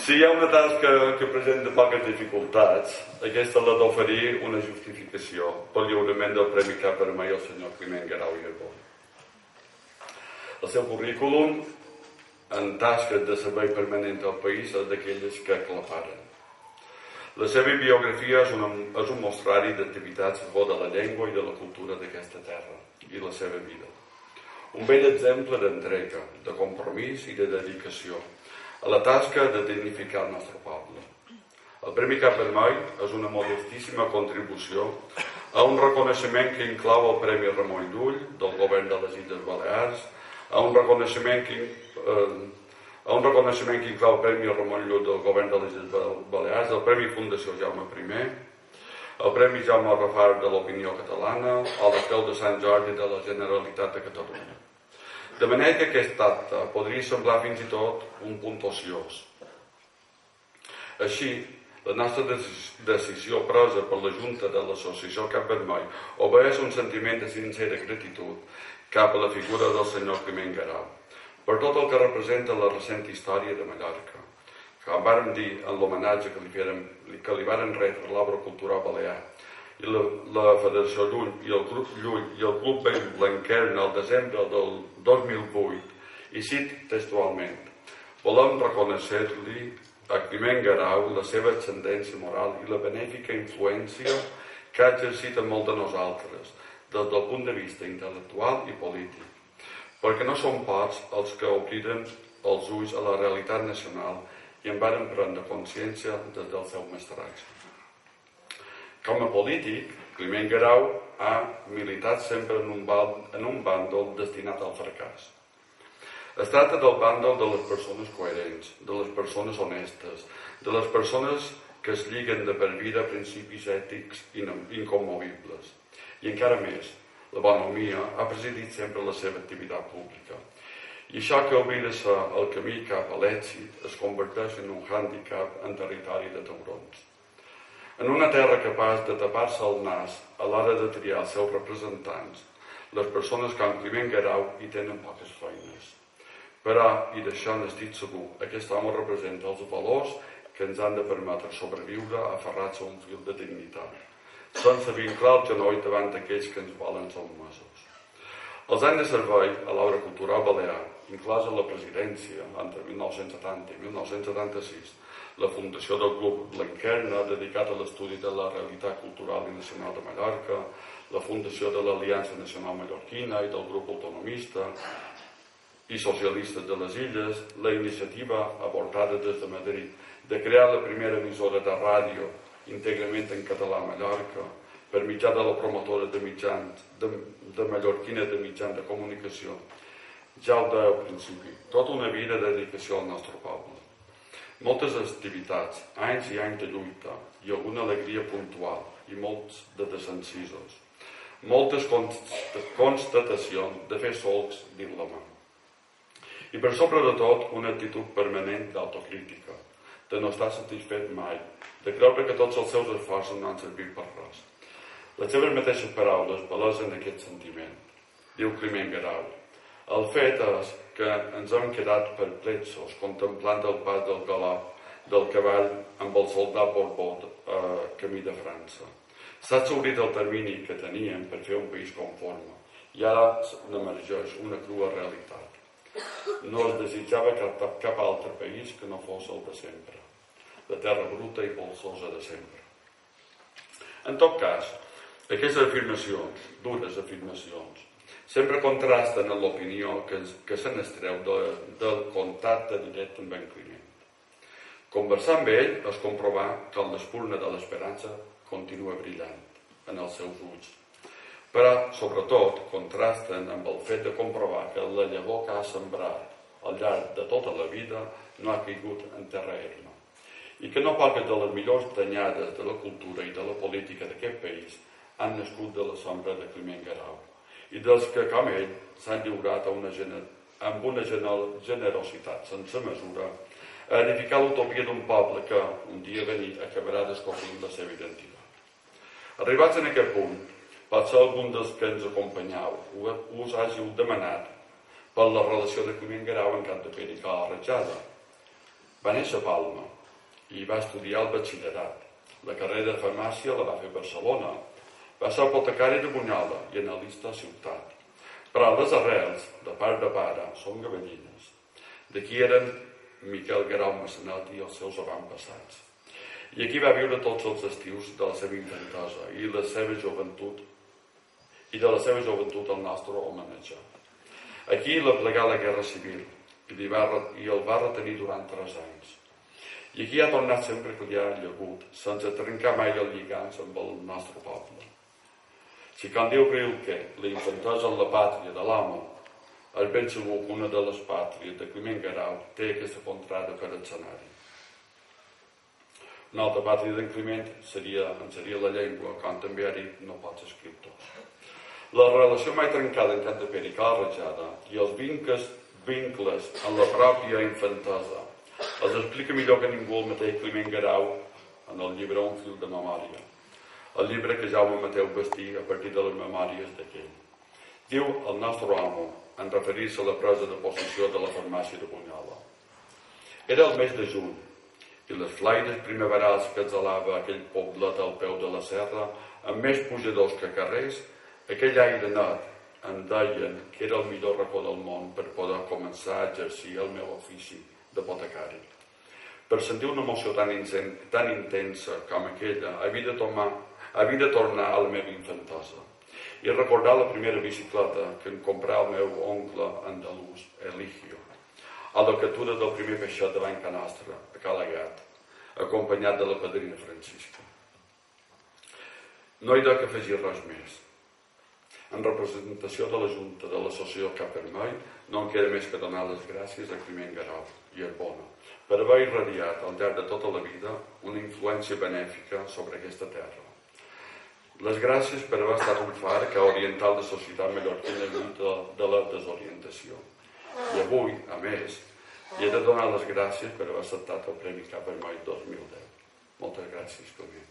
Si hi ha una tasca que presenta poques dificultats, aquesta és la d'oferir una justificació pel lliurament del Premi Cap Vermell al senyor Climent Guerau i Arbó. El seu currículum en tasques de servei permanent al país és d'aquelles que aclaparen. La seva biografia és un mostrari d'activitats a favor de la llengua i de la cultura d'aquesta terra i la seva vida. Un bell exemple d'entrega, de compromís i de dedicació a la tasca de dignificar el nostre poble. El Premi Cap Vermell és una modestíssima contribució a un reconeixement que inclou el Premi Ramon Llull del Govern de les Illes Balears, a un reconeixement que inclou el Premi Ramon Llull del Govern de les Illes Balears, el Premi Fundació Jaume I, el Premi Jaume Rafart de l'Opinió Catalana o la Creu de Sant Jordi de la Generalitat de Catalunya. De manera que aquest acte podria semblar fins i tot un punt ociós. Així, la nostra decisió presa per la Junta de l'Associació Cap Vermell obeeix un sentiment de sincera gratitud cap a la figura del senyor Climent Guerau, per tot el que representa la recent història de Mallorca, que vàrem dir en l'homenatge que li varen retre l'Obra Cultural Balear i la Federació Llull i el Club Vell Blanquern al desembre del 2008, i cit textualment: volem reconèixer-li a Climent Guerau la seva ascendència moral i la benèfica influència que ha exercit en molt de nosaltres, des del punt de vista intel·lectual i polític, perquè no són pocs els que obriren els ulls a la realitat nacional i en varen prendre consciència des del seu mestratge. Com a polític, Climent Guerau ha militat sempre en un bàndol destinat al fracàs. Es tracta del bàndol de les persones coherents, de les persones honestes, de les persones que es lliguen de per vida a principis ètics incommovibles. I encara més, la bonomia ha presidit sempre la seva activitat pública. I això que hauria de ser el camí cap a l'èxit es converteix en un hàndicap en territori de taurons. En una terra capaç de tapar-se el nas a l'hora de triar els seus representants, les persones com Climent Guerau hi tenen poques feines. Però, i d'això n'estic segur, aquest home representa els valors que ens han de permetre sobreviure aferrats a un fil de dignitat, sense vinclar el genoll davant aquells que ens volen sotmesos. Els anys de servei a l'Obra Cultural Balear, inclosa la presidència entre 1970 i 1976, la fundació del Club Blanquern, dedicat a l'estudi de la realitat cultural i nacional de Mallorca, la fundació de l'Aliança Nacional Mallorquina i del grup autonomista i socialistes de les Illes, la iniciativa abortada des de Madrid de crear la primera emissora de ràdio íntegrament en català a Mallorca per mitjà de la promotora de mallorquina de mitjans de comunicació. Ja ho deia al principi, tota una vida de dedicació al nostre poble. Moltes activitats, anys i anys de lluita i alguna alegria puntual i molts de desencisos. Moltes constatacions de fer solcs dins la mà. I per sobre de tot, una actitud permanent d'autocrítica, de no estar satisfet mai, de creure que tots els seus esforços no han servit per res. Les seves mateixes paraules palesen aquest sentiment. Diu Climent Guerau: el fet és que ens hem quedat perplexos contemplant el pas del galop del cavall amb el soldat Borbó camí de França. S'ha exhaurit el termini que teníem per fer un país conforme i ara n'emergeix una crua realitat. No es desitjava cap altre país que no fos el de sempre, la terra bruta i polsosa de sempre. En tot cas, aquestes afirmacions, dures afirmacions, sempre contrasten amb l'opinió que se n'estreu del contacte directe amb en Climent. Conversar amb ell és comprovar que l'espurna de l'esperança continua brillant en els seus ulls. Però, sobretot, contrasten amb el fet de comprovar que la llavor que ha sembrat al llarg de tota la vida no ha caigut en terra erma i que no poques de les millors danyades de la cultura i de la política d'aquest país han nascut de la sombra de Climent Guerau i dels que, com ell, s'han lliurat amb una generositat sense mesura a edificar l'utopia d'un poble que, un dia venir, acabarà descobrint la seva identitat. Arribats en aquest punt, potser algun dels que ens acompanyau us hàgiu demanat per la relació de Climent Guerau en Cap de Pere i Cala Ratjada. Va néixer a Palma i va estudiar el batxillerat. La carrera de farmàcia la va fer a Barcelona. Va ser apotecari de Bunyola i analista a Ciutat. Però les arrels, de part de pare, són gavellines. D'aquí eren Miquel Guerau Massanet i els seus avantpassats. I aquí va viure tots els estius de la seva infantesa i de la seva joventut el nostre homenatge. Aquí l'aplegà la Guerra Civil i el va retenir durant 3 anys. I aquí ha tornat sempre que li ha llagut, sense trencar mai el lligams amb el nostre poble. Si com diu Rilke, la infantesa en la pàtria de l'amo, és ben segur que una de les pàtries de Climent Guerau té aquesta contrada per escenari. Una altra pàtria d'en Climent seria la llengua, com també ha dit no pots escriptors. La relació mai trencada en Cantapera i Cala Rajada i els vincles en la pròpia infantesa els explica millor que ningú el mateix Climent Guerau en el llibre Un fil de memòria, el llibre que Jaume Mateu Bastí a partir de les memòries d'aquell. Diu el nostre amo en referir-se a la presa de possessió de la farmàcia de Bunyola. Era el mes de juny i les flaires primaverals que exhalava aquell poblet al peu de la serra, amb més pujadors que carrers, aquell aire net em deien que era el millor racó del món per poder començar a exercir el meu ofici d'apotecari. Per sentir una emoció tan intensa com aquella, havia de tornar a la meva infantesa i recordar la primera bicicleta que em comprà el meu oncle andalús, Eligio, a la captura del primer peixet de Banca Nostra, a Calagat, acompanyat de la padrina Francisca. No hi ha que afegir res més. En representació de la Junta de l'Associació Cap Vermell, no em queda més que donar les gràcies a Climent Guerau i Arbona per haver irradiat al llarg de tota la vida una influència benèfica sobre aquesta terra. Les gràcies per haver estat un far que ha orientat la societat mallorquina lluita de la desorientació. I avui, a més, hi he de donar les gràcies per haver acceptat el Premi Cap Vermell 2010. Moltes gràcies, Climent.